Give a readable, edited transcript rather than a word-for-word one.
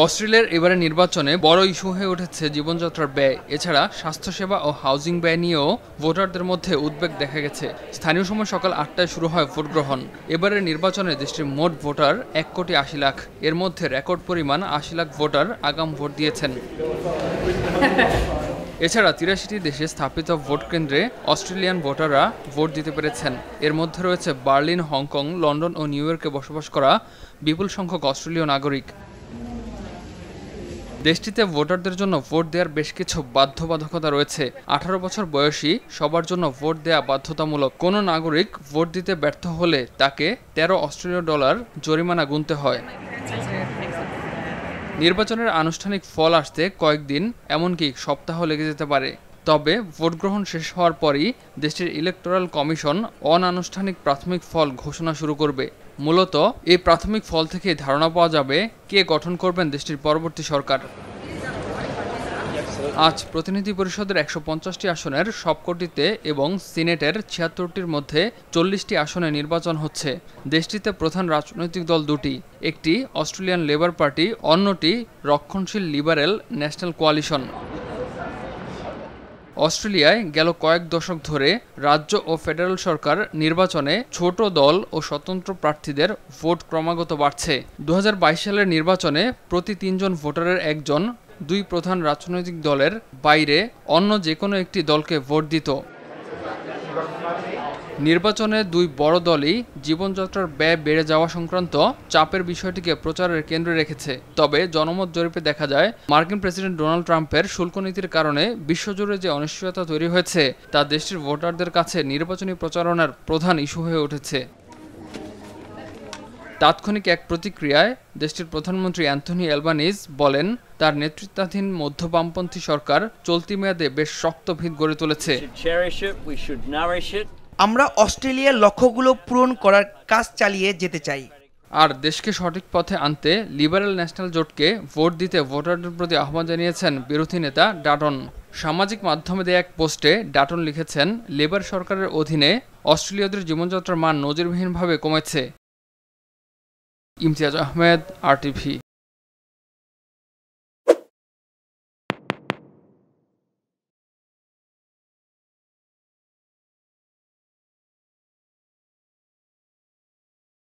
অস্ট্রেলিয়ার এবারের নির্বাচনে বড় ইস্যু হয়ে উঠেছে জীবনযাত্রার ব্যয়। এছাড়া স্বাস্থ্যসেবা ও হাউজিং ব্যয় নিয়েও ভোটারদের মধ্যে উদ্বেগ দেখা গেছে। স্থানীয় সময় সকাল ৮টায় শুরু হয় ভোট গ্রহণ। এবারের নির্বাচনে দেশটির মোট ভোটার ১,৮০,০০,০০০। এর মধ্যে রেকর্ড পরিমাণ ৮০ লাখ ভোটার আগাম ভোট দিয়েছেন। এছাড়া ৮৩টি দেশে স্থাপিত ভোট কেন্দ্রে অস্ট্রেলিয়ান ভোটাররা ভোট দিতে পেরেছেন। এর মধ্যে রয়েছে বার্লিন, হংকং, লন্ডন ও নিউ ইয়র্কে বসবাস করা বিপুল সংখ্যক অস্ট্রেলীয় নাগরিক। দেশটিতে ভোটারদের জন্য ভোট দেওয়ার বেশ কিছু বাধ্যবাধকতা রয়েছে। ১৮ বছর বয়সী সবার জন্য ভোট দেয়া বাধ্যতামূলক। কোনো নাগরিক ভোট দিতে ব্যর্থ হলে তাকে ১৩ অস্ট্রেলীয় ডলার জরিমানা গুনতে হয়। নির্বাচনের আনুষ্ঠানিক ফল আসতে কয়েকদিন, এমনকি সপ্তাহ লেগে যেতে পারে। তবে ভোট গ্রহণ শেষ হওয়ার পরই দেশটির ইলেকটোরাল কমিশন অনানুষ্ঠানিক প্রাথমিক ফল ঘোষণা শুরু করবে। মূলত এই প্রাথমিক ফল থেকে ধারণা পাওয়া যাবে কে গঠন করবেন দেশটির পরবর্তী সরকার। আজ প্রতিনিধি পরিষদের ১৫০টি আসনের সবকটিতে এবং সিনেটের ৭৬টির মধ্যে ৪০টি আসনে নির্বাচন হচ্ছে। দেশটিতে প্রধান রাজনৈতিক দল দুটি, একটি অস্ট্রেলিয়ান লেবার পার্টি, অন্যটি রক্ষণশীল লিবারেল ন্যাশনাল কোয়ালিশন। অস্ট্রেলিয়ায় গেল কয়েক দশক ধরে রাজ্য ও ফেডারেল সরকার নির্বাচনে ছোট দল ও স্বতন্ত্র প্রার্থীদের ভোট ক্রমাগত বাড়ছে। ২০২২ সালের নির্বাচনে প্রতি ৩ জন ভোটারের একজন দুই প্রধান রাজনৈতিক দলের বাইরে অন্য যে কোনো একটি দলকে ভোট দিত। নির্বাচনে দুই বড় দলই জীবনযাত্রার ব্যয় বেড়ে যাওয়া সংক্রান্ত চাপের বিষয়টিকে প্রচারের কেন্দ্রে রেখেছে। তবে জনমত জরিপে দেখা যায়, মার্কিন প্রেসিডেন্ট ডোনাল্ড ট্রাম্পের শুল্ক নীতির কারণে বিশ্বজুড়ে যে অনিশ্চয়তা তৈরি হয়েছে তা দেশটির ভোটারদের কাছে নির্বাচনী প্রচারণার প্রধান ইস্যু হয়ে উঠেছে। তাৎক্ষণিক এক প্রতিক্রিয়ায় দেশটির প্রধানমন্ত্রী অ্যান্থনি অ্যালবানিজ বলেন, তার নেতৃত্বাধীন মধ্য বামপন্থী সরকার চলতি মেয়াদে বেশ শক্ত ভিত গড়ে তুলেছে। আমরা অস্ট্রেলিয়ার লক্ষ্যগুলো পূরণ করার কাজ চালিয়ে যেতে চাই। আর দেশকে সঠিক পথে আনতে লিবারেল ন্যাশনাল জোটকে ভোট দিতে ভোটারদের প্রতি আহ্বান জানিয়েছেন বিরোধী নেতা ডাটন। সামাজিক মাধ্যমে দেয়া এক পোস্টে ডাটন লিখেছেন, লেবার সরকারের অধীনে অস্ট্রেলীয়দের জীবনযাত্রার মান নজিরবিহীনভাবে কমেছে। ইমতিয়াজ আহমেদ, RTV।